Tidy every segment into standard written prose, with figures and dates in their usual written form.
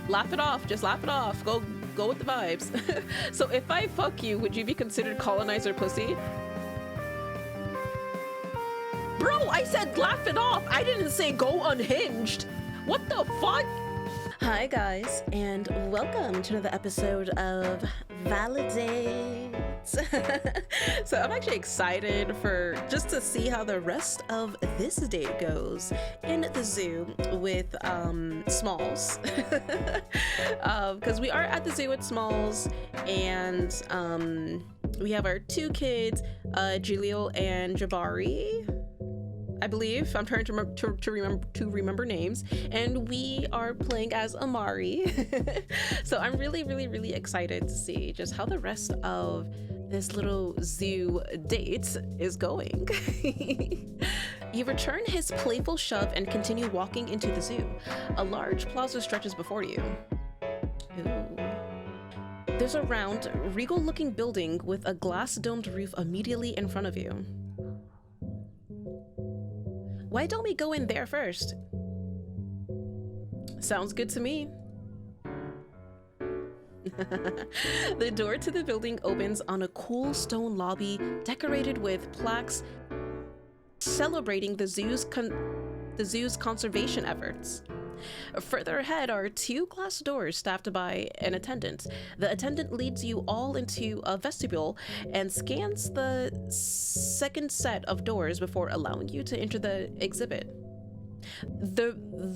Laugh it off. Just laugh it off. Go with the vibes. So if I fuck you, would you be considered colonizer pussy? Bro, I said laugh it off. I didn't say go unhinged. What the fuck? Hi guys, and welcome to another episode of ValiDate. So I'm actually excited for just to see how the rest of this date goes in the zoo with Smalls. Because we are at the zoo with Smalls, and we have our two kids, Jaleel and Jabari, I believe. I'm trying to remember names, and we are playing as Amari. So I'm really excited to see just how the rest of this little zoo date is going. You return his playful shove and continue walking into the zoo. A large plaza stretches before you. Ooh. There's a round, regal-looking building with a glass-domed roof immediately in front of you. Why don't we go in there first? Sounds good to me. The door to the building opens on a cool stone lobby decorated with plaques celebrating the zoo's conservation efforts. Further ahead are two glass doors staffed by an attendant. The attendant leads you all into a vestibule and scans the second set of doors before allowing you to enter the exhibit. The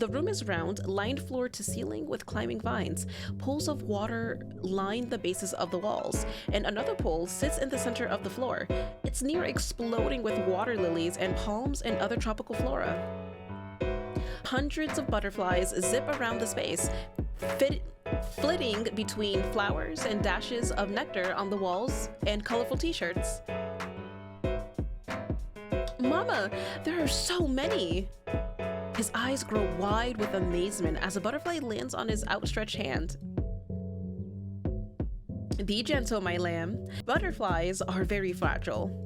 room is round, lined floor to ceiling with climbing vines. Pools of water line the bases of the walls, and another pool sits in the center of the floor. It's near exploding with water lilies and palms and other tropical flora. Hundreds of butterflies zip around the space, flitting between flowers and dashes of nectar on the walls and colorful t-shirts. Mama, there are so many! His eyes grow wide with amazement as a butterfly lands on his outstretched hand. Be gentle, my lamb. Butterflies are very fragile.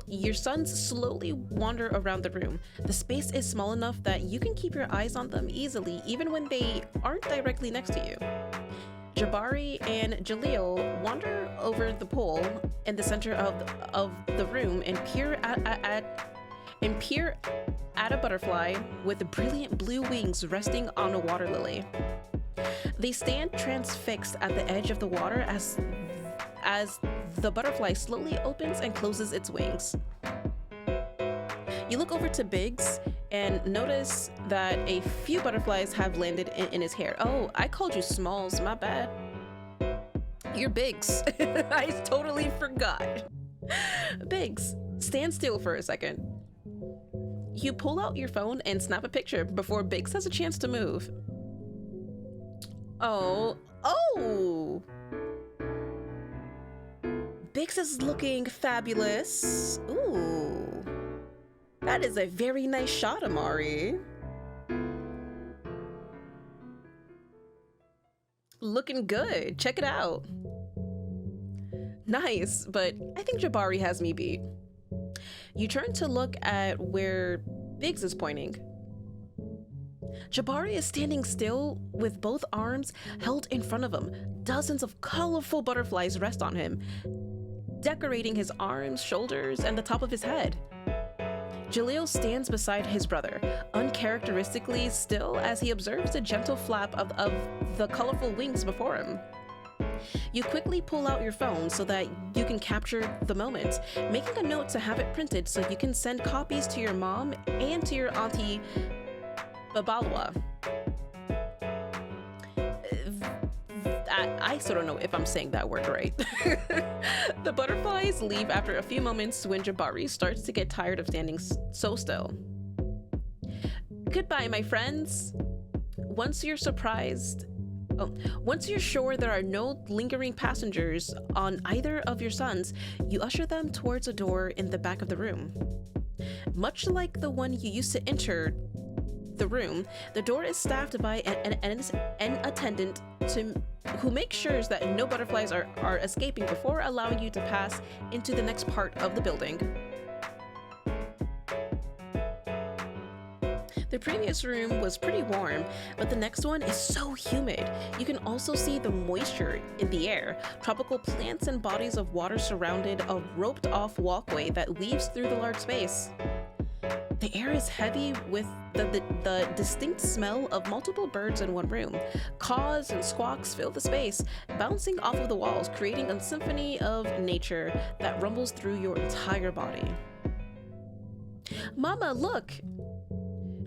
Your sons slowly wander around the room. The space is small enough that you can keep your eyes on them easily, even when they aren't directly next to you. Jabari and Jaleel wander over the pool in the center of the room and peer at a butterfly with brilliant blue wings resting on a water lily. They stand transfixed at the edge of the water as the butterfly slowly opens and closes its wings. You look over to Biggs and notice that a few butterflies have landed in his hair. Oh, I called you Smalls, my bad. You're Biggs. I totally forgot. Biggs, stand still for a second. You pull out your phone and snap a picture before Biggs has a chance to move. Oh. Biggs is looking fabulous. Ooh. That is a very nice shot, Amari. Looking good. Check it out. Nice, but I think Jabari has me beat. You turn to look at where Biggs is pointing. Jabari is standing still with both arms held in front of him. Dozens of colorful butterflies rest on him, decorating his arms, shoulders, and the top of his head. Jaleel stands beside his brother, uncharacteristically still as he observes the gentle flap of the colorful wings before him. You quickly pull out your phone so that you can capture the moment, making a note to have it printed so you can send copies to your mom and to your auntie Babalwa. I still don't know if I'm saying that word right. The butterflies leave after a few moments when Jabari starts to get tired of standing so still. Goodbye, my friends. Once you're sure there are no lingering passengers on either of your sons, you usher them towards a door in the back of the room. Much like the one you used to enter the room, the door is staffed by an attendant who makes sure that no butterflies are escaping before allowing you to pass into the next part of the building. The previous room was pretty warm, but the next one is so humid. You can also see the moisture in the air. Tropical plants and bodies of water surrounded a roped off walkway that weaves through the large space. The air is heavy with the distinct smell of multiple birds in one room. Caws and squawks fill the space, bouncing off of the walls, creating a symphony of nature that rumbles through your entire body. Mama, look!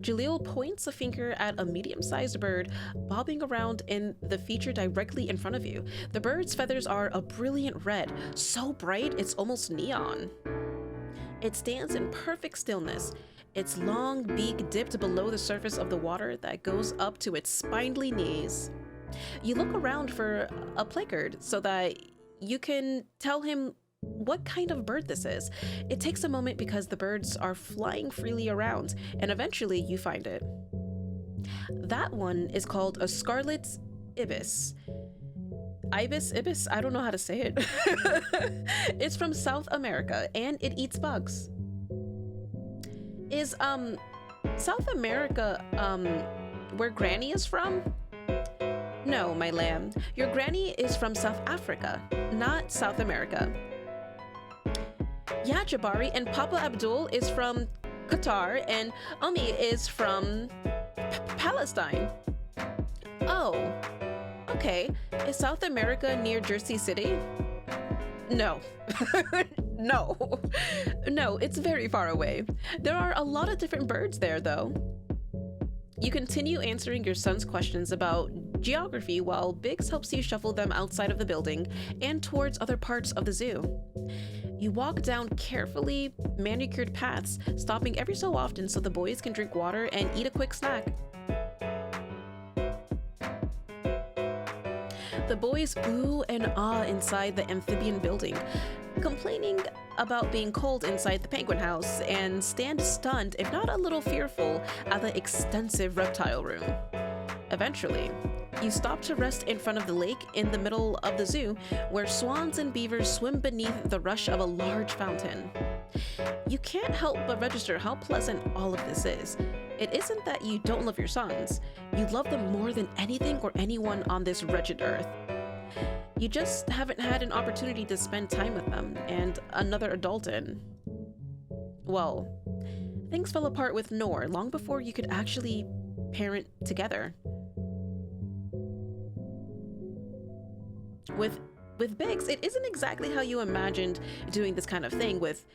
Jaleel points a finger at a medium-sized bird bobbing around in the feature directly in front of you. The bird's feathers are a brilliant red, so bright it's almost neon. It stands in perfect stillness, its long beak dipped below the surface of the water that goes up to its spindly knees. You look around for a placard so that you can tell him what kind of bird this is. It takes a moment because the birds are flying freely around, and eventually you find it. That one is called a scarlet ibis. Ibis? I don't know how to say it. It's from South America, and it eats bugs. Is, South America, where Granny is from? No, my lamb. Your granny is from South Africa, not South America. Yeah, Jabari, and Papa Abdul is from Qatar, and Umi is from Palestine. Oh, okay. Is South America near Jersey City? No. No, it's very far away. There are a lot of different birds there, though. You continue answering your son's questions about geography while Biggs helps you shuffle them outside of the building and towards other parts of the zoo. You walk down carefully manicured paths, stopping every so often so the boys can drink water and eat a quick snack. The boys ooh and ah inside the amphibian building, complaining about being cold inside the penguin house, and stand stunned, if not a little fearful, at the extensive reptile room. Eventually, you stop to rest in front of the lake in the middle of the zoo, where swans and beavers swim beneath the rush of a large fountain. You can't help but register how pleasant all of this is. It isn't that you don't love your sons. You love them more than anything or anyone on this wretched earth. You just haven't had an opportunity to spend time with them and another adult in. Well, things fell apart with Noor long before you could actually parent together. With Biggs, it isn't exactly how you imagined doing this kind of thing with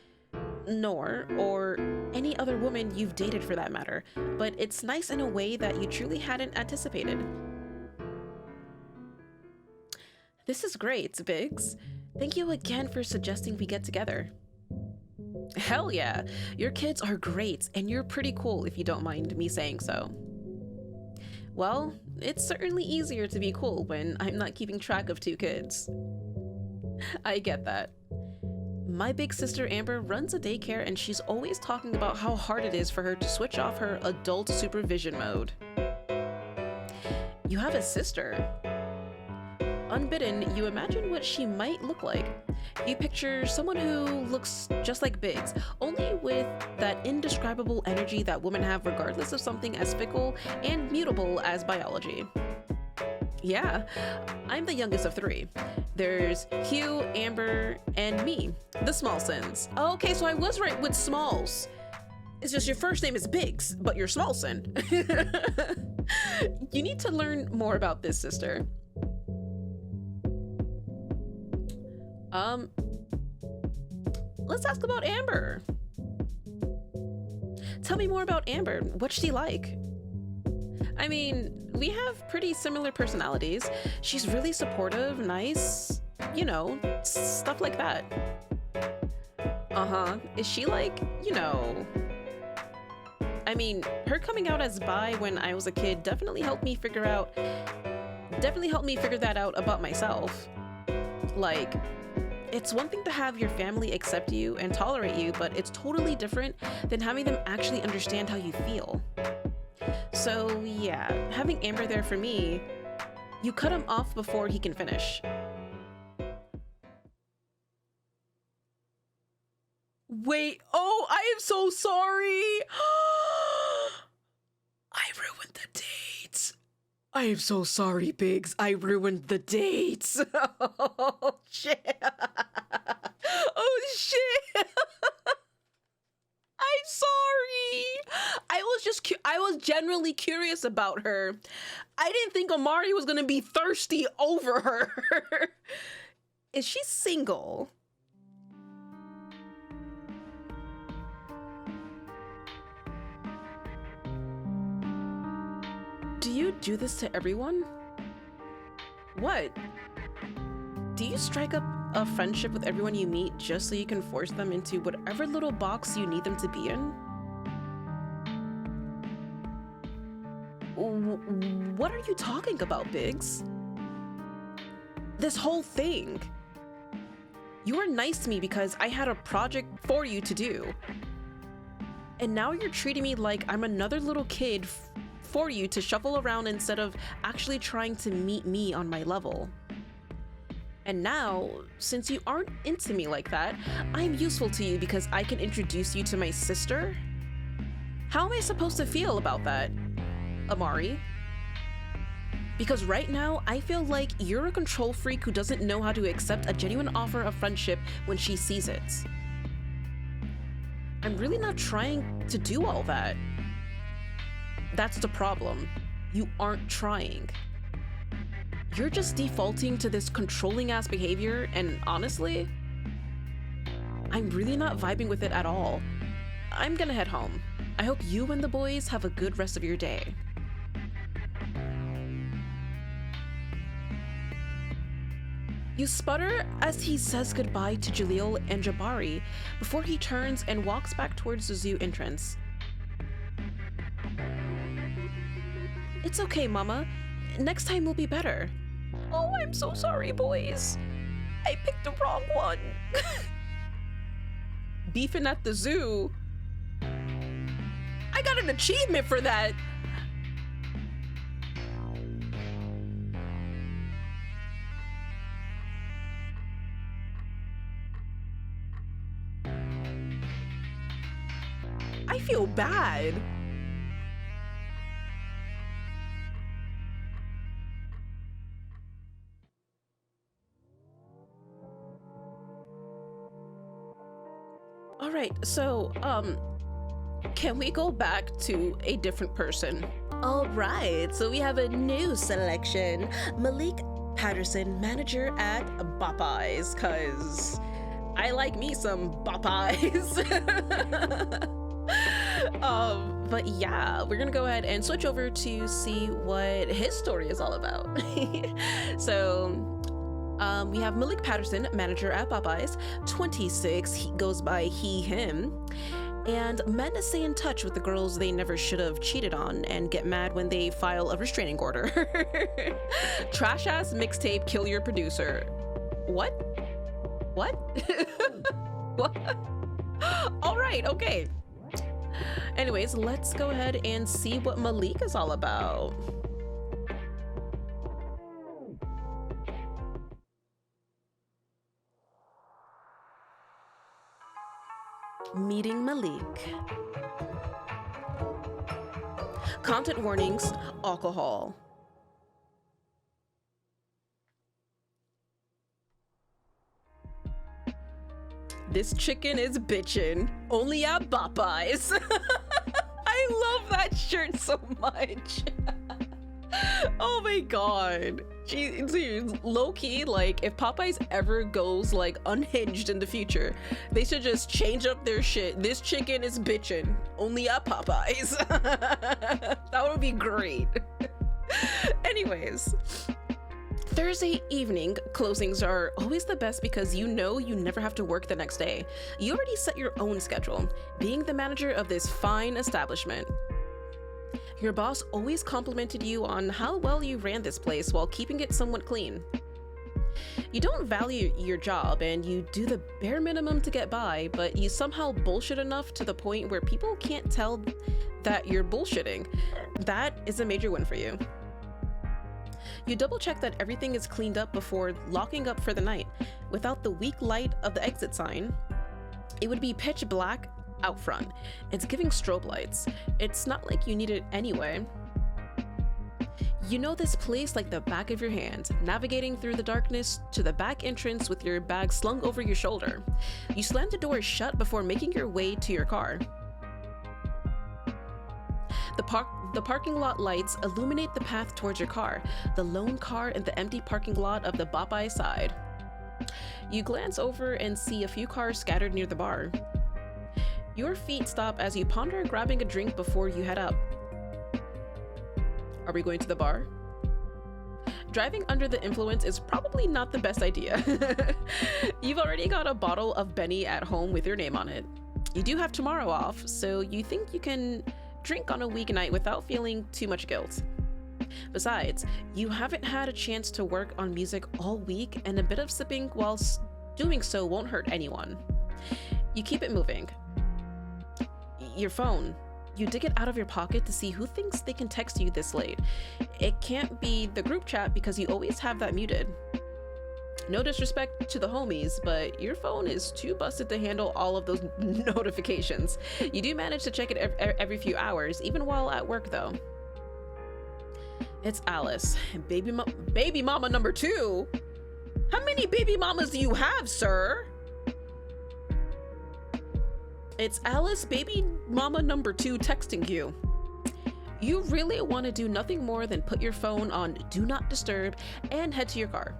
Noor, or any other woman you've dated for that matter, but it's nice in a way that you truly hadn't anticipated. This is great, Biggs. Thank you again for suggesting we get together. Hell yeah, your kids are great, and you're pretty cool if you don't mind me saying so. Well, it's certainly easier to be cool when I'm not keeping track of 2 kids. I get that. My big sister Amber runs a daycare, and she's always talking about how hard it is for her to switch off her adult supervision mode. You have a sister. Unbidden, you imagine what she might look like. You picture someone who looks just like Biggs, only with that indescribable energy that women have regardless of something as fickle and mutable as biology. Yeah, I'm the youngest of 3. There's Hugh, Amber, and me, the Smallsons. Okay, so I was right with Smalls. It's just your first name is Biggs, but you're Smallson. You need to learn more about this, sister. Let's ask about Amber. Tell me more about Amber. What's she like? I mean, we have pretty similar personalities. She's really supportive, nice, you know, stuff like that. Is she like, you know... I mean, her coming out as bi when I was a kid definitely helped me figure that out about myself. Like, it's one thing to have your family accept you and tolerate you, but it's totally different than having them actually understand how you feel. So yeah, having Amber there for me, you cut him off before he can finish. Wait, oh, I am so sorry. I am so sorry, Biggs. I ruined the dates. Oh, shit. Oh, shit. I'm sorry. I was genuinely curious about her. I didn't think Amari was going to be thirsty over her. Is she single? Do you do this to everyone? What? Do you strike up a friendship with everyone you meet just so you can force them into whatever little box you need them to be in? What are you talking about, Biggs? This whole thing. You were nice to me because I had a project for you to do. And now you're treating me like I'm another little kid for you to shuffle around instead of actually trying to meet me on my level. And now, since you aren't into me like that, I'm useful to you because I can introduce you to my sister? How am I supposed to feel about that, Amari? Because right now, I feel like you're a control freak who doesn't know how to accept a genuine offer of friendship when she sees it. I'm really not trying to do all that. That's the problem. You aren't trying. You're just defaulting to this controlling ass behavior, and honestly, I'm really not vibing with it at all. I'm gonna head home. I hope you and the boys have a good rest of your day. You sputter as he says goodbye to Jaleel and Jabari before he turns and walks back towards the zoo entrance. It's okay, Mama. Next time will be better. Oh, I'm so sorry, boys. I picked the wrong one. Beefing at the zoo? I got an achievement for that. I feel bad. All right, so, can we go back to a different person? All right, so we have a new selection. Malik Patterson, manager at Popeyes, cause I like me some Popeyes. But yeah, we're gonna go ahead and switch over to see what his story is all about. So, we have Malik Patterson, manager at Popeyes, 26, he goes by he, him, and men to stay in touch with the girls they never should have cheated on and get mad when they file a restraining order. Trash ass mixtape, kill your producer. What? What? What? All right, okay. Anyways, let's go ahead and see what Malik is all about. Meeting Malik. Content warnings, alcohol. This chicken is bitchin', only at Popeyes. I love that shirt so much. Oh my god. Dude, low-key, like, if Popeyes ever goes, like, unhinged in the future, they should just change up their shit. This chicken is bitchin', only at Popeyes. That would be great. Anyways, Thursday evening closings are always the best because you know you never have to work the next day. You already set your own schedule, being the manager of this fine establishment. Your boss always complimented you on how well you ran this place while keeping it somewhat clean. You don't value your job and you do the bare minimum to get by, but you somehow bullshit enough to the point where people can't tell that you're bullshitting. That is a major win for you. You double check that everything is cleaned up before locking up for the night. Without the weak light of the exit sign, it would be pitch black out front. It's giving strobe lights. It's not like you need it anyway. You know this place like the back of your hand, navigating through the darkness to the back entrance with your bag slung over your shoulder. You slam the door shut before making your way to your car. The parking lot lights illuminate the path towards your car, the lone car in the empty parking lot of the Popeye side. You glance over and see a few cars scattered near the bar. Your feet stop as you ponder grabbing a drink before you head out. Are we going to the bar? Driving under the influence is probably not the best idea. You've already got a bottle of Benny at home with your name on it. You do have tomorrow off, so you think you can drink on a weeknight without feeling too much guilt. Besides, you haven't had a chance to work on music all week, and a bit of sipping whilst doing so won't hurt anyone. You keep it moving. Your phone. You dig it out of your pocket to see who thinks they can text you this late. It can't be the group chat because you always have that muted. No disrespect to the homies, but your phone is too busted to handle all of those notifications. You do manage to check it every few hours, even while at work though. It's Alice, baby mama number 2. How many baby mamas do you have, sir? It's Alice, baby mama number 2, texting you. You really want to do nothing more than put your phone on Do Not Disturb and head to your car.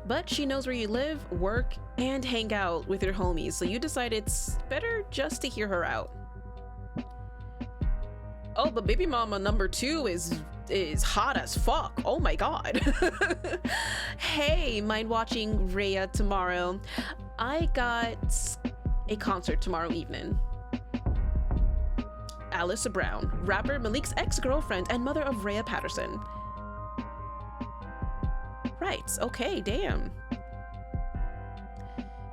But she knows where you live, work, and hang out with your homies, so you decide it's better just to hear her out. Oh, but baby mama number 2 is hot as fuck. Oh my god. Hey, mind watching Rhea tomorrow? I got a concert tomorrow evening. Alyssa Brown, rapper Malik's ex-girlfriend and mother of Rhea Patterson. Right, okay, damn.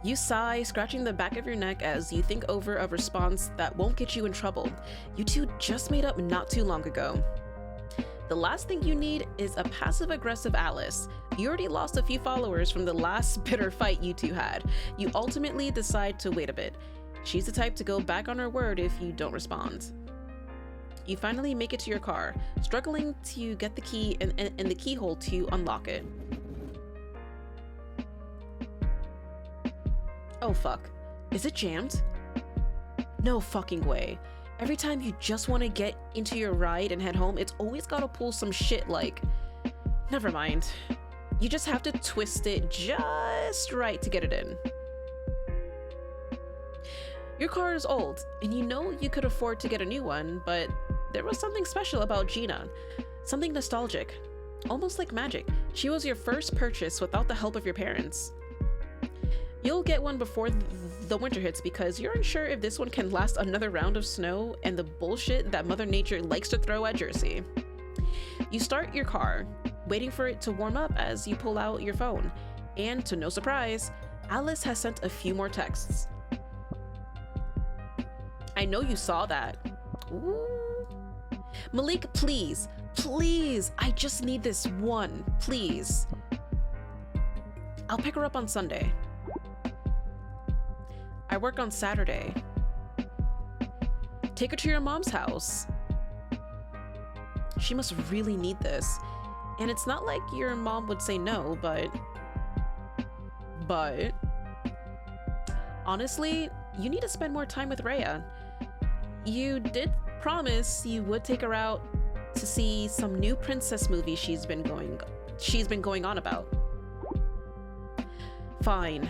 You sigh, scratching the back of your neck as you think over a response that won't get you in trouble. You two just made up not too long ago. The last thing you need is a passive-aggressive Alice. You already lost a few followers from the last bitter fight you two had. You ultimately decide to wait a bit. She's the type to go back on her word if you don't respond. You finally make it to your car, struggling to get the key in the keyhole to unlock it. Oh fuck, is it jammed? No fucking way. Every time you just want to get into your ride and head home, it's always gotta pull some shit like... Never mind. You just have to twist it just right to get it in. Your car is old, and you know you could afford to get a new one, but there was something special about Gina. Something nostalgic. Almost like magic. She was your first purchase without the help of your parents. You'll get one before the winter hits because you're unsure if this one can last another round of snow and the bullshit that Mother Nature likes to throw at Jersey. You start your car, waiting for it to warm up as you pull out your phone, and to no surprise, Alice has sent a few more texts. I know you saw that. Ooh. Malik, please, I just need this one, please. I'll pick her up on Sunday. I work on Saturday. Take her to your mom's house. She must really need this. And it's not like your mom would say no, but honestly, you need to spend more time with Rhea. You did promise you would take her out to see some new princess movie she's been going on about. Fine.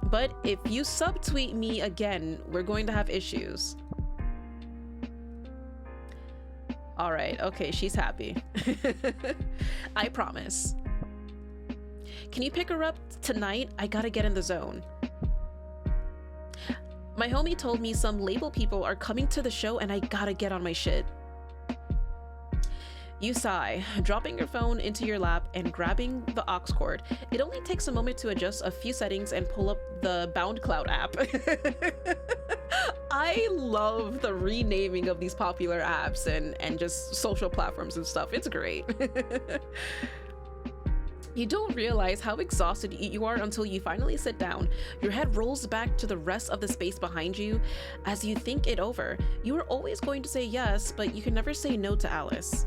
But if you subtweet me again, we're going to have issues. All right, okay, she's happy. I promise. Can you pick her up tonight? I gotta get in the zone. My homie told me some label people are coming to the show and I gotta get on my shit. You sigh, dropping your phone into your lap and grabbing the aux cord. It only takes a moment to adjust a few settings and pull up the BoundCloud app. I love the renaming of these popular apps and just social platforms and stuff. It's great. You don't realize how exhausted you are until you finally sit down. Your head rolls back to the rest of the space behind you as you think it over. You are always going to say yes, but you can never say no to Alice.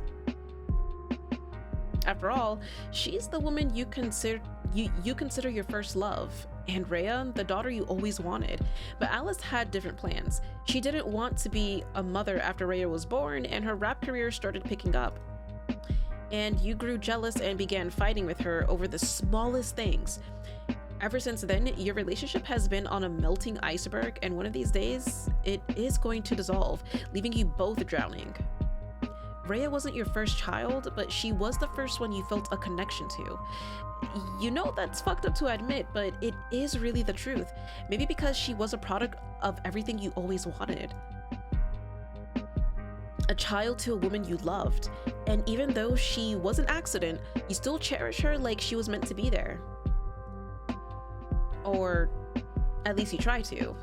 After all, she's the woman you consider your first love, and Rhea, the daughter you always wanted. But Alice had different plans. She didn't want to be a mother after Rhea was born, and her rap career started picking up. And you grew jealous and began fighting with her over the smallest things. Ever since then, your relationship has been on a melting iceberg, and one of these days, it is going to dissolve, leaving you both drowning. Rhea wasn't your first child, but she was the first one you felt a connection to. You know that's fucked up to admit, but it is really the truth. Maybe because she was a product of everything you always wanted. A child to a woman you loved, and even though she was an accident, you still cherish her like she was meant to be there. Or at least you try to.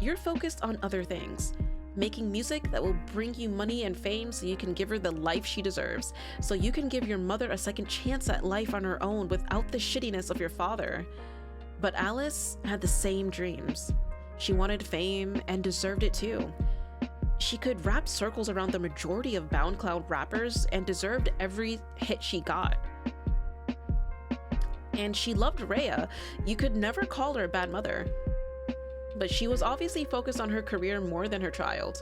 You're focused on other things, making music that will bring you money and fame so you can give her the life she deserves, so you can give your mother a second chance at life on her own without the shittiness of your father. But Alice had the same dreams. She wanted fame and deserved it too. She could wrap circles around the majority of BoundCloud rappers and deserved every hit she got. And she loved Rhea. You could never call her a bad mother. But she was obviously focused on her career more than her child.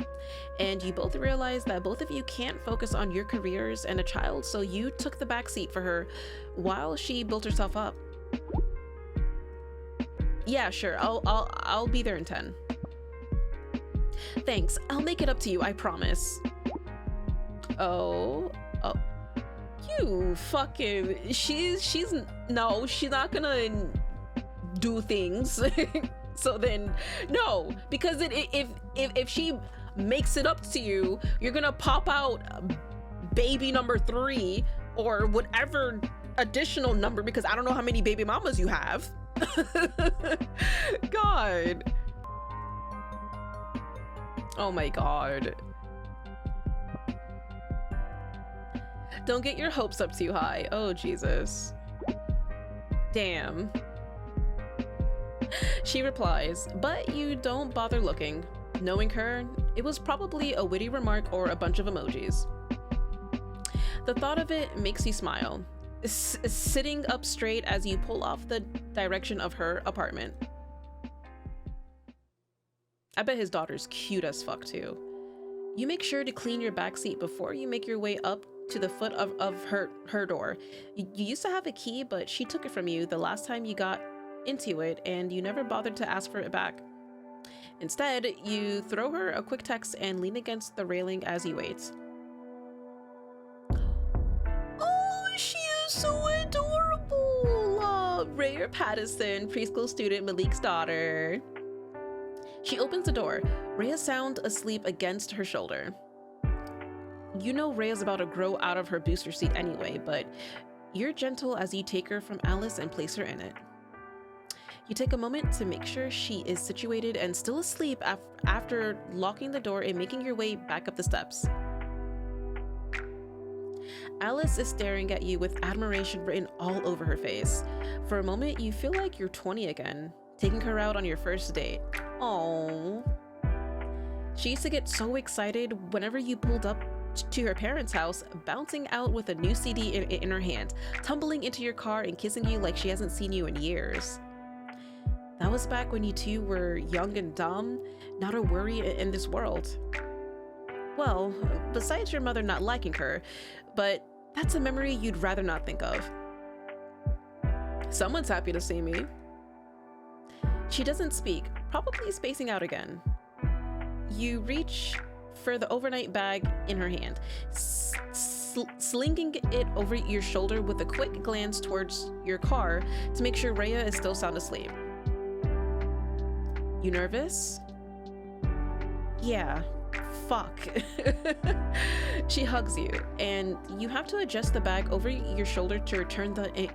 And you both realized that both of you can't focus on your careers and a child, so you took the backseat for her while she built herself up. Yeah, sure, I'll be there in 10. Thanks, I'll make it up to you, I promise. Oh. You fucking, she's not gonna do things. So then, no, because if she makes it up to you, you're gonna pop out baby number 3 or whatever additional number, because I don't know how many baby mamas you have. God. Oh my God. Don't get your hopes up too high. Oh, Jesus. Damn. She replies, but you don't bother looking. Knowing her, it was probably a witty remark or a bunch of emojis. The thought of it makes you smile, sitting up straight as you pull off the direction of her apartment. I bet his daughter's cute as fuck too. You make sure to clean your backseat before you make your way up to the foot of her door. You used to have a key, but she took it from you the last time you got into it, and you never bothered to ask for it back. Instead, you throw her a quick text and lean against the railing as you wait. Oh, she is so adorable! Rhea Patterson, preschool student Malik's daughter. She opens the door, Rhea sound asleep against her shoulder. You know Rhea's about to grow out of her booster seat anyway, but you're gentle as you take her from Alice and place her in it. You take a moment to make sure she is situated and still asleep after locking the door and making your way back up the steps. Alice is staring at you with admiration written all over her face. For a moment, you feel like you're 20 again, taking her out on your first date. Aww. She used to get so excited whenever you pulled up to her parents' house, bouncing out with a new CD in her hand, tumbling into your car and kissing you like she hasn't seen you in years. That was back when you two were young and dumb, not a worry in this world. Well, besides your mother not liking her, but that's a memory you'd rather not think of. Someone's happy to see me. She doesn't speak, probably spacing out again. You reach for the overnight bag in her hand, slinging it over your shoulder with a quick glance towards your car to make sure Rhea is still sound asleep. You nervous? Yeah, fuck. She hugs you, and you have to adjust the bag over your shoulder to return the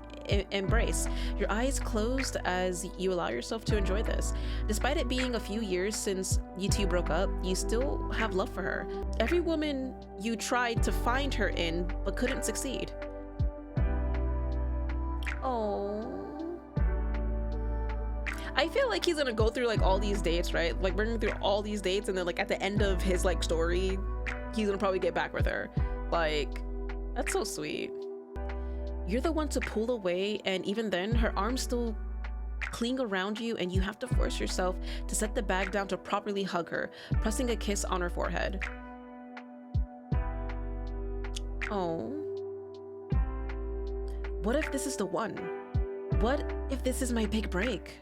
embrace. Your eyes closed as you allow yourself to enjoy this. Despite it being a few years since you two broke up, you still have love for her. Every woman you tried to find her in, but couldn't succeed. Oh. I feel like he's gonna go through like all these dates, right? Like bring through all these dates, and then like at the end of his like story, he's gonna probably get back with her. Like, That's so sweet. You're the one to pull away, and even then, her arms still cling around you, and you have to force yourself to set the bag down to properly hug her, pressing a kiss on her forehead. Oh. What if this is the one? What if this is my big break?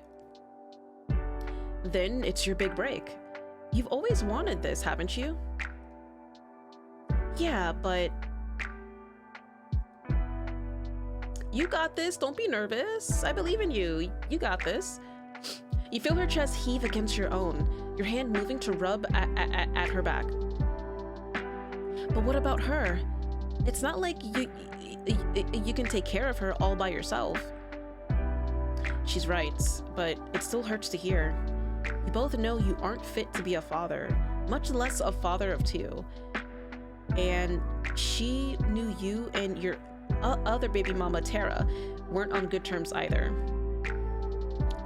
Then it's your big break. You've always wanted this, haven't you? Yeah, but... You got this. Don't be nervous. I believe in you. You got this. You feel her chest heave against your own, your hand moving to rub at her back. But what about her? It's not like you can take care of her all by yourself. She's right, but it still hurts to hear. You both know you aren't fit to be a father, much less a father of two. And she knew you and your other baby mama, Tara, weren't on good terms either.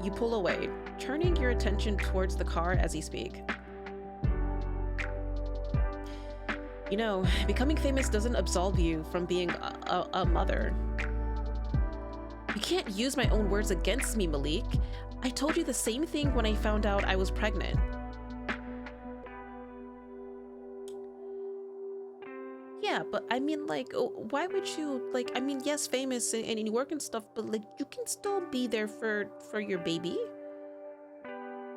You pull away, turning your attention towards the car as you speak. You know, becoming famous doesn't absolve you from being a mother. You can't use my own words against me, Malik. I told you the same thing when I found out I was pregnant. Yeah, but I mean, like, why would you, like, I mean, yes, famous and you work and stuff, but, like, you can still be there for your baby.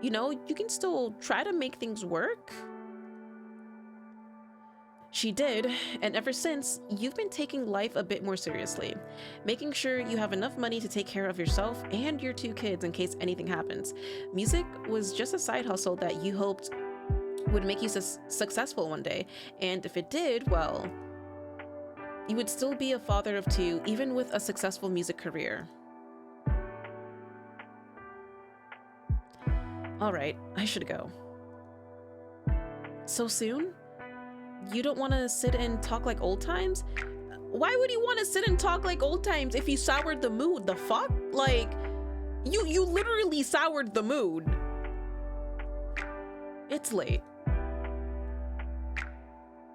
You know, you can still try to make things work. She did, and ever since, you've been taking life a bit more seriously, making sure you have enough money to take care of yourself and your two kids in case anything happens. Music was just a side hustle that you hoped would make you successful one day, and if it did, well, you would still be a father of two, even with a successful music career. All right, I should go. So soon? You don't want to sit and talk like old times? Why would you want to sit and talk like old times if you soured the mood? The fuck? Like, you literally soured the mood. It's late.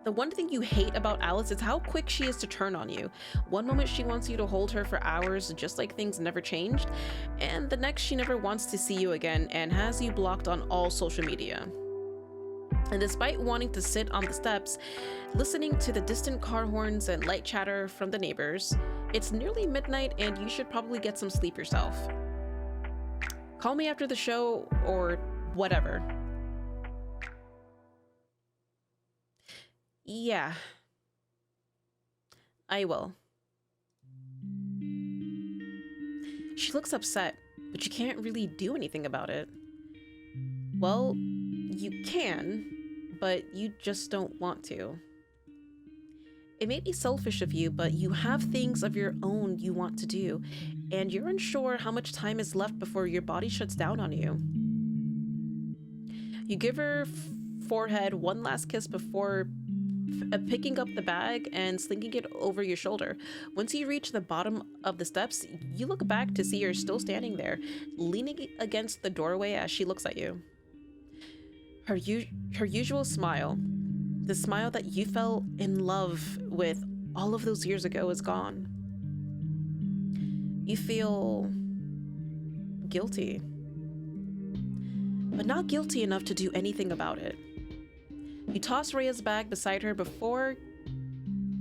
The one thing you hate about Alice is how quick she is to turn on you. One moment she wants you to hold her for hours just like things never changed, and the next she never wants to see you again and has you blocked on all social media. And despite wanting to sit on the steps, listening to the distant car horns and light chatter from the neighbors, it's nearly midnight and you should probably get some sleep yourself. Call me after the show or whatever. Yeah, I will. She looks upset, but you can't really do anything about it. Well, you can, but you just don't want to. It may be selfish of you, but you have things of your own you want to do, and you're unsure how much time is left before your body shuts down on you. You give her forehead one last kiss before picking up the bag and slinging it over your shoulder. Once you reach the bottom of the steps, you look back to see her still standing there, leaning against the doorway as she looks at you. Her usual smile, the smile that you fell in love with all of those years ago, is gone. You feel guilty, but not guilty enough to do anything about it. You toss Rhea's bag beside her before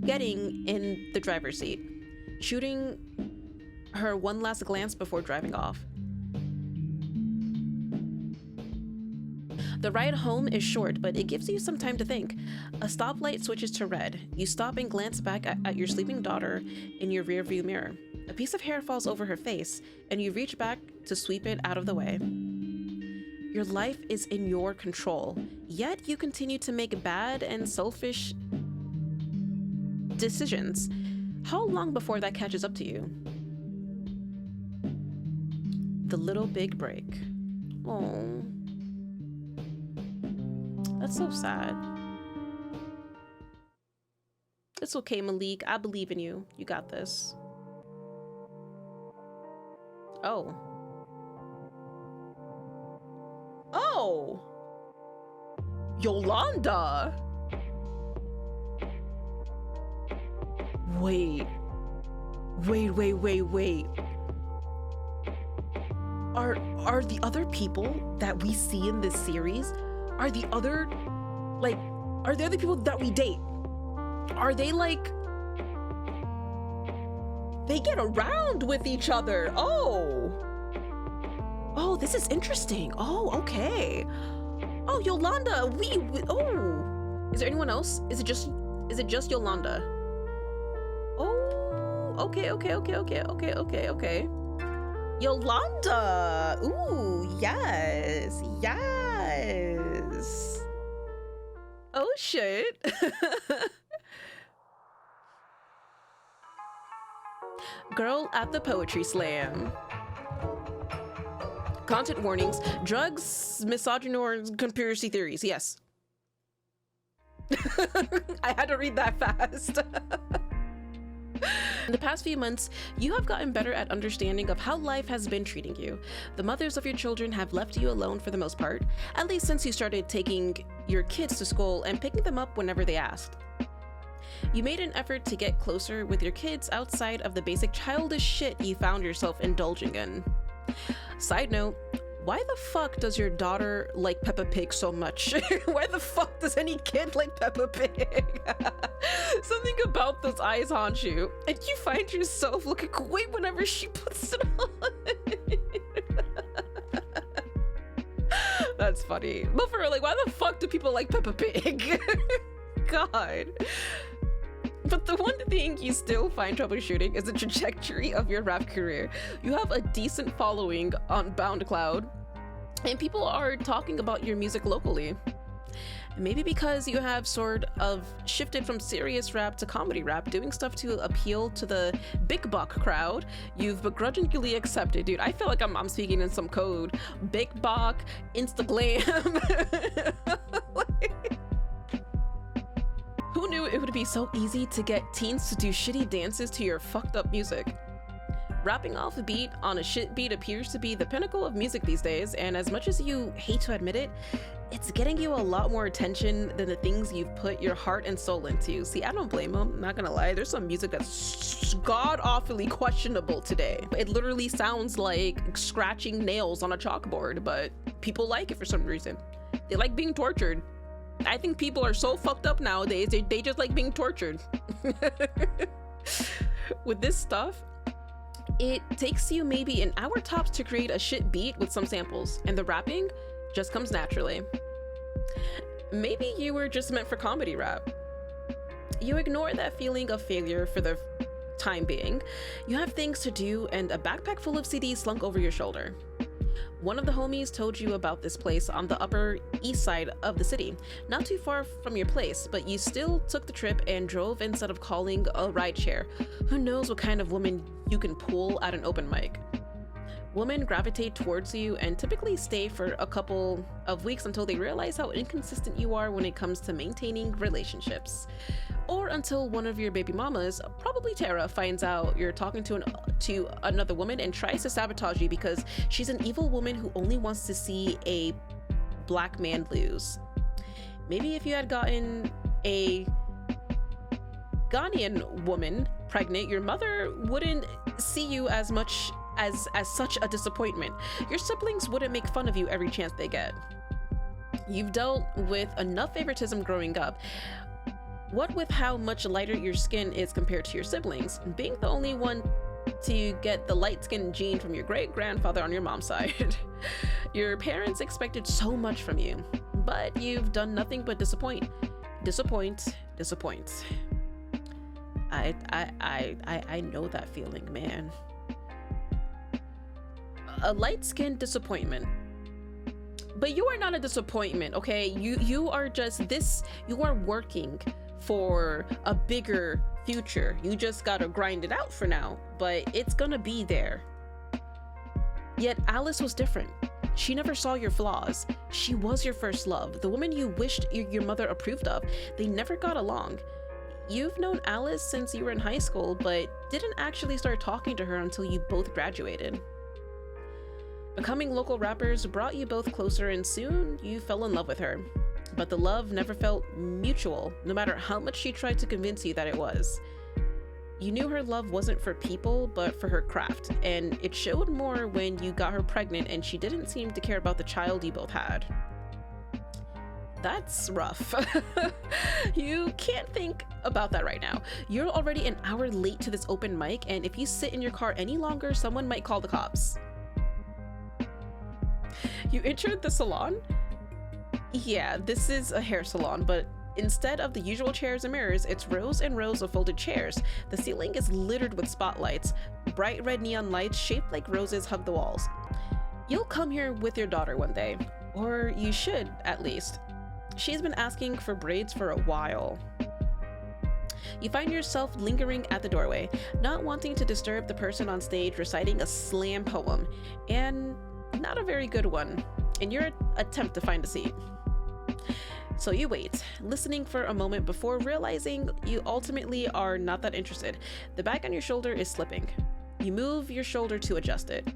getting in the driver's seat, shooting her one last glance before driving off. The ride home is short, but it gives you some time to think. A stoplight switches to red. You stop and glance back at your sleeping daughter in your rearview mirror. A piece of hair falls over her face, and you reach back to sweep it out of the way. Your life is in your control, yet you continue to make bad and selfish decisions. How long before that catches up to you? The little big break. Oh, that's so sad. It's okay, Malik. I believe in you. You got this. Oh. Oh! Yolanda! Wait. Are the other people that we see in this series, are the other people that we date? Are they like, they get around with each other? Oh, this is interesting. Oh, okay. Oh, Yolanda, oh, is there anyone else? Is it just Yolanda? Oh, okay. Yolanda, ooh, yes. Oh shit. Girl at the poetry slam. Content warnings, drugs, misogyny, or conspiracy theories. Yes. I had to read that fast. In the past few months, you have gotten better at understanding of how life has been treating you. The mothers of your children have left you alone for the most part, at least since you started taking your kids to school and picking them up whenever they asked. You made an effort to get closer with your kids outside of the basic childish shit you found yourself indulging in. Side note, why the fuck does your daughter like Peppa Pig so much? Why the fuck does any kid like Peppa Pig? Something about those eyes haunt you, and you find yourself looking away whenever she puts it on. That's funny. But for real, like, why the fuck do people like Peppa Pig? God. But the one thing you still find troubleshooting is the trajectory of your rap career. You have a decent following on BoundCloud, and people are talking about your music locally. Maybe because you have sort of shifted from serious rap to comedy rap, doing stuff to appeal to the big buck crowd, you've begrudgingly accepted. Dude, I feel like I'm speaking in some code. Big buck, Instaglam. Who knew it would be so easy to get teens to do shitty dances to your fucked up music? Rapping off a beat on a shit beat appears to be the pinnacle of music these days, and as much as you hate to admit it, it's getting you a lot more attention than the things you've put your heart and soul into. See, I don't blame them, not gonna lie. There's some music that's god-awfully questionable today. It literally sounds like scratching nails on a chalkboard, but people like it for some reason. They like being tortured. I think people are so fucked up nowadays, they just like being tortured. With this stuff, it takes you maybe an hour tops to create a shit beat with some samples, and the rapping just comes naturally. Maybe you were just meant for comedy rap. You ignore that feeling of failure for the time being. You have things to do and a backpack full of CDs slung over your shoulder. One of the homies told you about this place on the Upper East Side of the city, not too far from your place, but you still took the trip and drove instead of calling a rideshare. Who knows what kind of woman you can pull at an open mic? Women gravitate towards you and typically stay for a couple of weeks until they realize how inconsistent you are when it comes to maintaining relationships. Or until one of your baby mamas, probably Tara, finds out you're talking to another woman and tries to sabotage you because she's an evil woman who only wants to see a black man lose. Maybe if you had gotten a Ghanaian woman pregnant, your mother wouldn't see you as much as such a disappointment. Your siblings wouldn't make fun of you every chance they get. You've dealt with enough favoritism growing up. What with how much lighter your skin is compared to your siblings, being the only one to get the light-skinned gene from your great-grandfather on your mom's side. Your parents expected so much from you, but you've done nothing but disappoint. I know that feeling, man. A light-skinned disappointment. But you are not a disappointment, okay? You are just this, you are working for a bigger future. You just gotta grind it out for now, but it's gonna be there. Yet Alice was different. She never saw your flaws. She was your first love, the woman you wished your mother approved of. They never got along. You've known Alice since you were in high school, but didn't actually start talking to her until you both graduated. Becoming local rappers brought you both closer, and soon you fell in love with her. But the love never felt mutual, no matter how much she tried to convince you that it was. You knew her love wasn't for people, but for her craft, and it showed more when you got her pregnant and she didn't seem to care about the child you both had. That's rough. You can't think about that right now. You're already an hour late to this open mic, and if you sit in your car any longer, someone might call the cops. You entered the salon? Yeah, this is a hair salon, but instead of the usual chairs and mirrors, it's rows and rows of folded chairs. The ceiling is littered with spotlights. Bright red neon lights shaped like roses hug the walls. You'll come here with your daughter one day, or you should, at least. She's been asking for braids for a while. You find yourself lingering at the doorway, not wanting to disturb the person on stage reciting a slam poem, and not a very good one, in your attempt to find a seat. So you wait, listening for a moment before realizing you ultimately are not that interested. The bag on your shoulder is slipping. You move your shoulder to adjust it.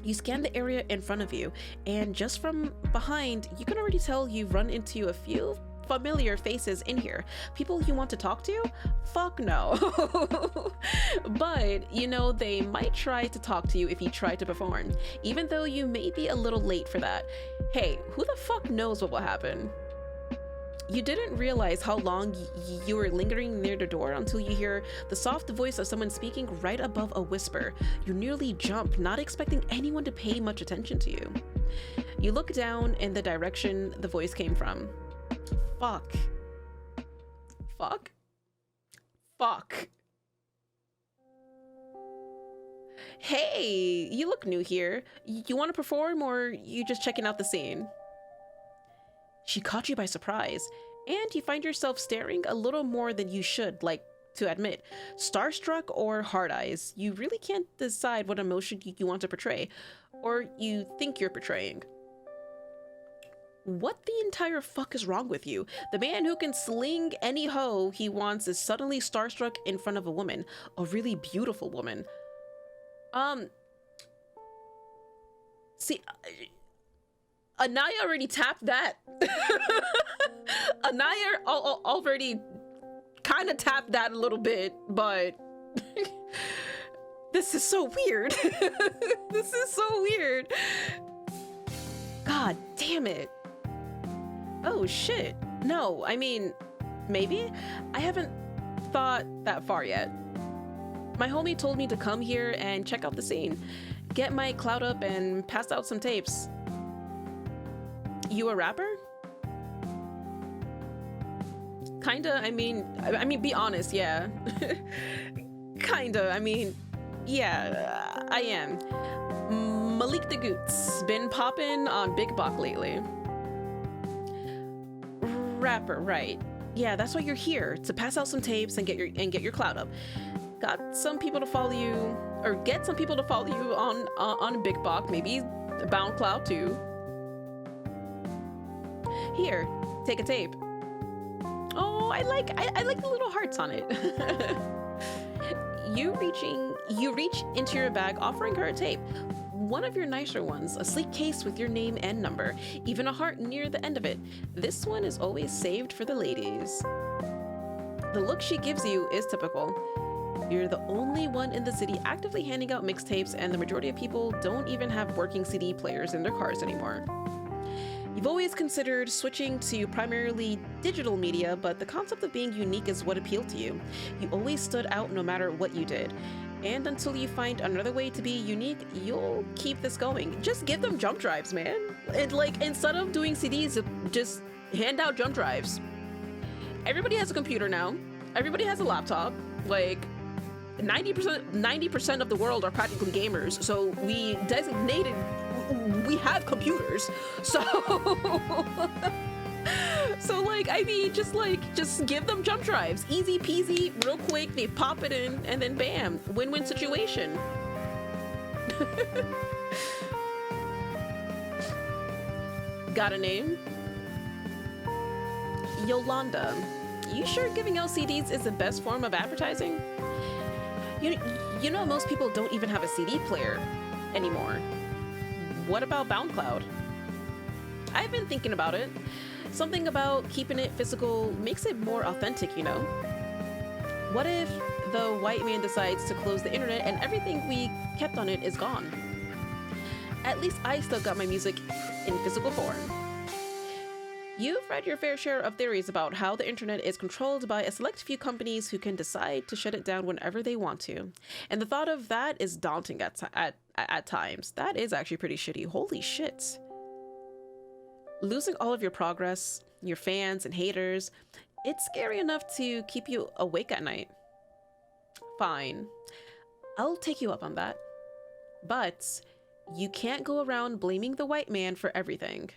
You scan the area in front of you, and just from behind, you can already tell you've run into a few familiar faces in here. People you want to talk to? Fuck no. But, you know, they might try to talk to you if you try to perform, even though you may be a little late for that. Hey, who the fuck knows what will happen? You didn't realize how long you were lingering near the door until you hear the soft voice of someone speaking right above a whisper. You nearly jump, not expecting anyone to pay much attention to you. You look down in the direction the voice came from. Fuck. Fuck. Fuck. Hey, you look new here. You want to perform, or you just checking out the scene? She caught you by surprise, and you find yourself staring a little more than you should like to admit. Starstruck or hard eyes, you really can't decide what emotion you want to portray, or you think you're portraying. What the entire fuck is wrong with you? The man who can sling any hoe he wants is suddenly starstruck in front of a woman, a really beautiful woman. See, Anaya already tapped that. Anaya already kind of tapped that a little bit, but this is so weird. This is so weird. God damn it. Oh shit. No, I mean, maybe? I haven't thought that far yet. My homie told me to come here and check out the scene, get my clout up and pass out some tapes. You a rapper? Kinda, I mean, be honest, yeah. Kinda, I mean, yeah, I am. Malik the Goots, been popping on Big Bok lately. Rapper, right. Yeah, that's why you're here, to pass out some tapes and get your clout up. Got some people to follow you, or get some people to follow you on Big Bok, maybe Bound Cloud too. Here, take a tape. Oh, I like the little hearts on it. You reach into your bag, offering her a tape. One of your nicer ones, a sleek case with your name and number, even a heart near the end of it. This one is always saved for the ladies. The look she gives you is typical. You're the only one in the city actively handing out mixtapes, and the majority of people don't even have working CD players in their cars anymore. You've always considered switching to primarily digital media, but the concept of being unique is what appealed to you. You always stood out no matter what you did. And until you find another way to be unique, you'll keep this going. Just give them jump drives, man. And like, instead of doing CDs, just hand out jump drives. Everybody has a computer now. Everybody has a laptop. Like, 90% of the world are practically gamers. So we have computers. So so like, I mean, just give them jump drives. Easy peasy, real quick, they pop it in, and then bam, win-win situation. Got a name? Yolanda. You sure giving out CDs is the best form of advertising? You know most people don't even have a CD player anymore. What about BoundCloud? I've been thinking about it. Something about keeping it physical makes it more authentic, you know? What if the white man decides to close the internet and everything we kept on it is gone. At least I still got my music in physical form. You've read your fair share of theories about how the internet is controlled by a select few companies who can decide to shut it down whenever they want to. And the thought of that is daunting at times. That is actually pretty shitty. Holy shit. Losing all of your progress, your fans and haters, it's scary enough to keep you awake at night. Fine. I'll take you up on that. But you can't go around blaming the white man for everything.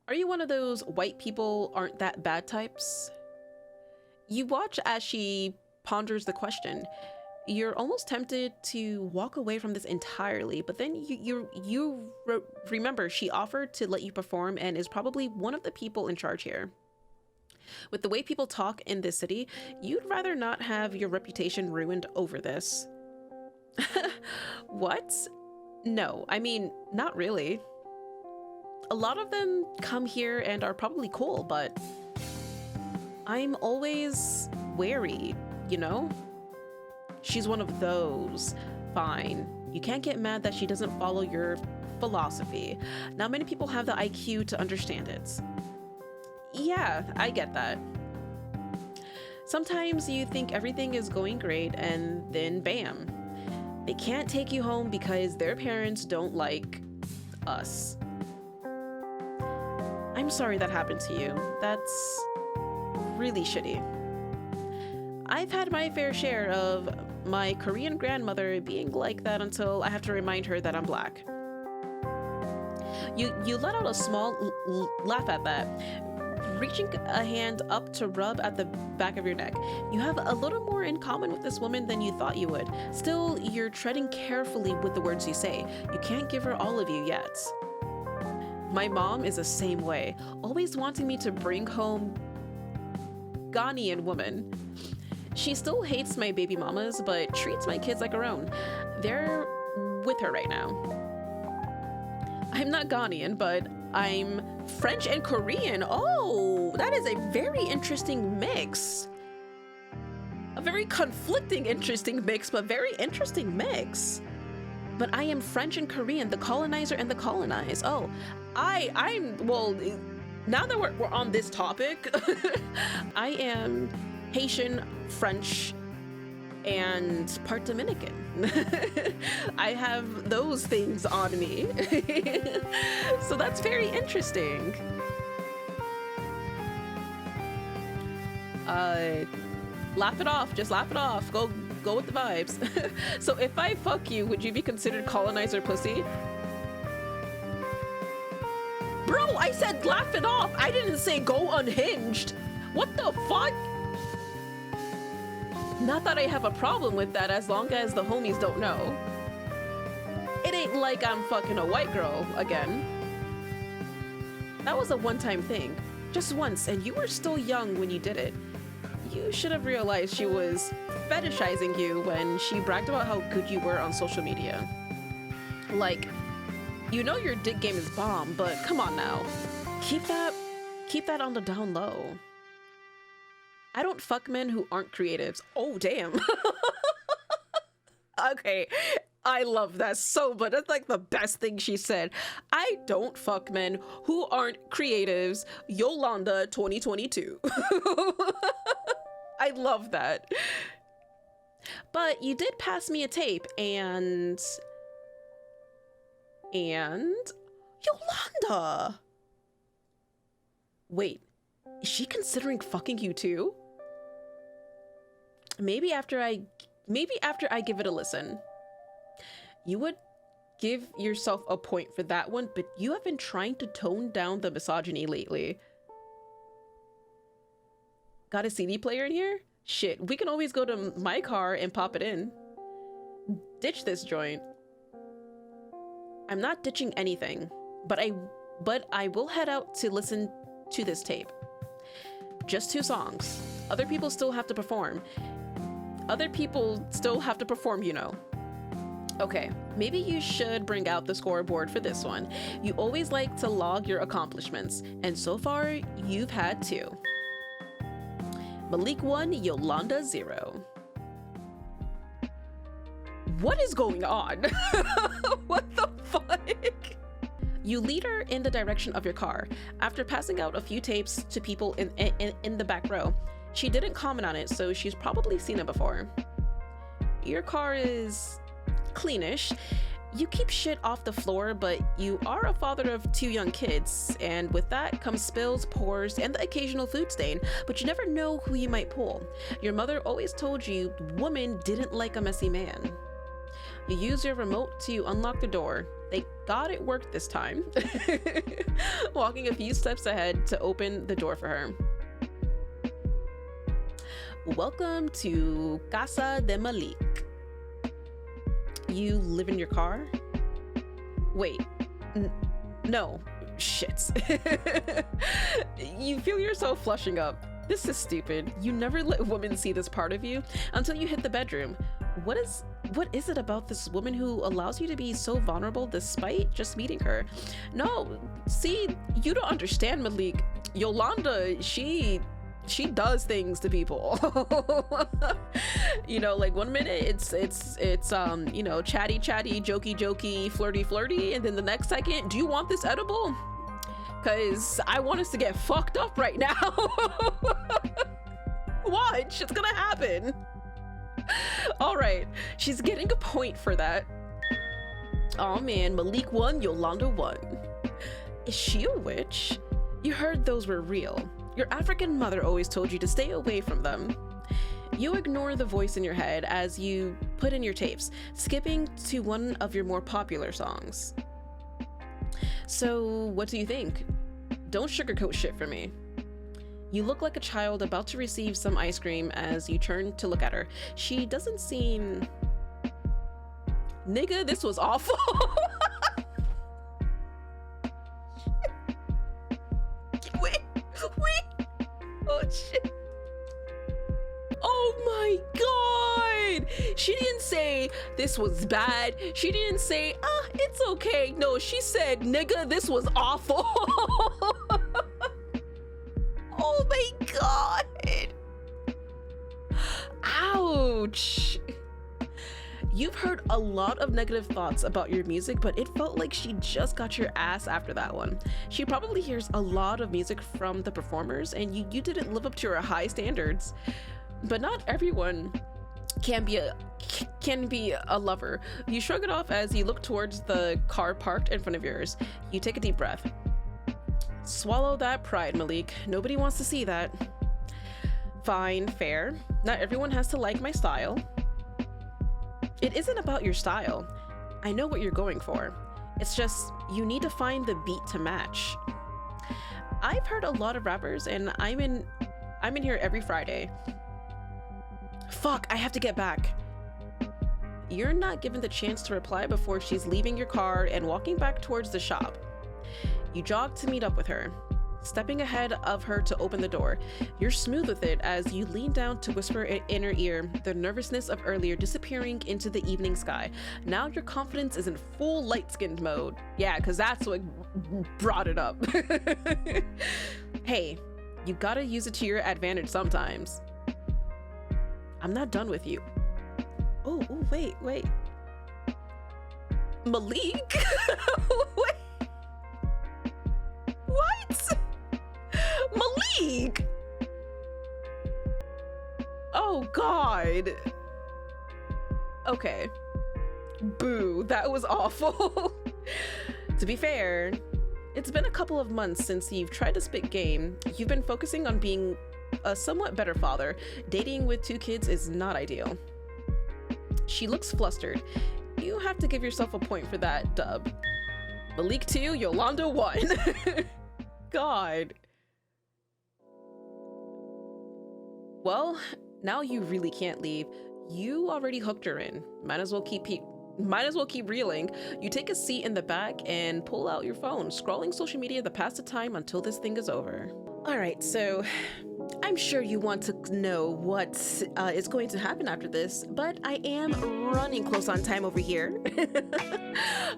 Are you one of those white people aren't that bad types? You watch as she ponders the question. You're almost tempted to walk away from this entirely, but then you remember she offered to let you perform and is probably one of the people in charge here. With the way people talk in this city, you'd rather not have your reputation ruined over this. What? No, I mean, not really. A lot of them come here and are probably cool, but I'm always wary, you know? She's one of those. Fine. You can't get mad that she doesn't follow your philosophy. Not many people have the IQ to understand it. Yeah, I get that. Sometimes you think everything is going great and then bam. They can't take you home because their parents don't like us. I'm sorry that happened to you. That's really shitty. I've had my fair share of my Korean grandmother being like that until I have to remind her that I'm black. You let out a small laugh at that, reaching a hand up to rub at the back of your neck. You have a little more in common with this woman than you thought you would. Still, you're treading carefully with the words you say. You can't give her all of you yet. My mom is the same way, always wanting me to bring home Ghanaian woman. She still hates my baby mamas, but treats my kids like her own. They're with her right now. I'm not Ghanaian, but I'm French and Korean. Oh, that is a very interesting mix. A very conflicting, interesting mix, but very interesting mix. But I am French and Korean, the colonizer and the colonized. Oh, well, now that we're on this topic, I am Haitian, French, and part Dominican. I have those things on me. So that's very interesting. Laugh it off, just laugh it off. Go with the vibes. So if I fuck you, would you be considered colonizer pussy? Bro, I said laugh it off. I didn't say go unhinged. What the fuck? Not that I have a problem with that as long as the homies don't know. It ain't like I'm fucking a white girl again. That was a one-time thing. Just once, and you were still young when you did it. You should have realized she was fetishizing you when she bragged about how good you were on social media. Like, you know your dick game is bomb, but come on now. Keep that on the down low. I don't fuck men who aren't creatives. Oh, damn. Okay, I love that so much. That's like the best thing she said. I don't fuck men who aren't creatives. Yolanda 2022. I love that. But you did pass me a tape and Yolanda. Wait, is she considering fucking you too? Maybe after I give it a listen. You would give yourself a point for that one, but you have been trying to tone down the misogyny lately. Got a CD player in here? Shit, we can always go to my car and pop it in. Ditch this joint. I'm not ditching anything, but I will head out to listen to this tape. Just 2 songs. Other people still have to perform. You know. Okay, maybe you should bring out the scoreboard for this one. You always like to log your accomplishments, and so far, you've had 2. Malik 1, Yolanda 0. What is going on? What the fuck? You lead her in the direction of your car. After passing out a few tapes to people in the back row, she didn't comment on it, so she's probably seen it before. Your car is cleanish. You keep shit off the floor, but you are a father of 2 young kids, and with that comes spills, pours, and the occasional food stain, but you never know who you might pull. Your mother always told you women didn't like a messy man. You use your remote to unlock the door. Thank God it worked this time. Walking a few steps ahead to open the door for her. Welcome to Casa de Malik. You live in your car? Wait, no, shit. You feel yourself flushing up. This is stupid. You never let women see this part of you until you hit the bedroom. What is it about this woman who allows you to be so vulnerable despite just meeting her? No, see, you don't understand, Malik. Yolanda, she does things to people. You know, like one minute it's you know, chatty, jokey, flirty, and then the next second, do you want this edible? Cause I want us to get fucked up right now. Watch, it's gonna happen. All right, she's getting a point for that. Oh man, Malik 1, Yolanda 1. Is she a witch? You heard those were real. Your African mother always told you to stay away from them. You ignore the voice in your head as you put in your tapes, skipping to one of your more popular songs. So, what do you think? Don't sugarcoat shit for me. You look like a child about to receive some ice cream as you turn to look at her. She doesn't seem... Nigga, this was awful. Wait. Oh shit. Oh my god. She didn't say this was bad. She didn't say, it's okay. No, she said, nigga, this was awful. Oh my god. Ouch. You've heard a lot of negative thoughts about your music, but it felt like she just got your ass after that one. She probably hears a lot of music from the performers, and you didn't live up to her high standards. But not everyone can be a lover. You shrug it off as you look towards the car parked in front of yours. You take a deep breath. Swallow that pride, Malik. Nobody wants to see that. Fine, fair. Not everyone has to like my style. It isn't about your style. I know what you're going for. It's just, you need to find the beat to match. I've heard a lot of rappers, and I'm in here every Friday. Fuck, I have to get back. You're not given the chance to reply before she's leaving your car and walking back towards the shop. You jog to meet up with her, stepping ahead of her to open the door. You're smooth with it as you lean down to whisper in her ear, the nervousness of earlier disappearing into the evening sky. Now your confidence is in full light-skinned mode. Yeah, because that's what brought it up. Hey, you gotta use it to your advantage sometimes. I'm not done with you. Oh, wait. Malik? Wait. What? Malik! Oh god. Okay. Boo, that was awful. To be fair, it's been a couple of months since you've tried to spit game. You've been focusing on being a somewhat better father. Dating with 2 kids is not ideal. She looks flustered. You have to give yourself a point for that, dub. Malik 2, Yolanda 1. God. Well, now you really can't leave. You already hooked her in. Might as well keep reeling. You take a seat in the back and pull out your phone, scrolling social media to pass the time until this thing is over. All right, so I'm sure you want to know what is going to happen after this, but I am running close on time over here.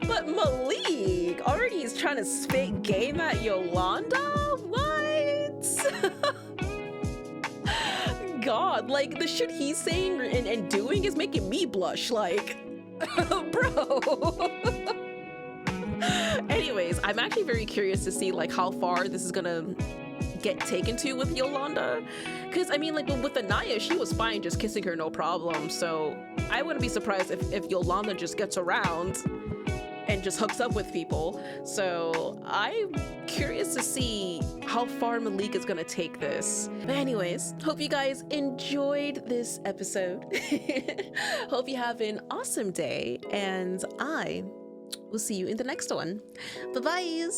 But Malik already is trying to spit game at Yolanda? What? god, like the shit he's saying and doing is making me blush, like, bro. Anyways, I'm actually very curious to see like how far this is gonna get taken to with Yolanda, because I mean, like with Anaya, she was fine just kissing her, no problem. So I wouldn't be surprised if Yolanda just gets around and just hooks up with people. So I'm curious to see how far Malik is gonna take this. But anyways, hope you guys enjoyed this episode. Hope you have an awesome day, and I will see you in the next one. Bye-bye.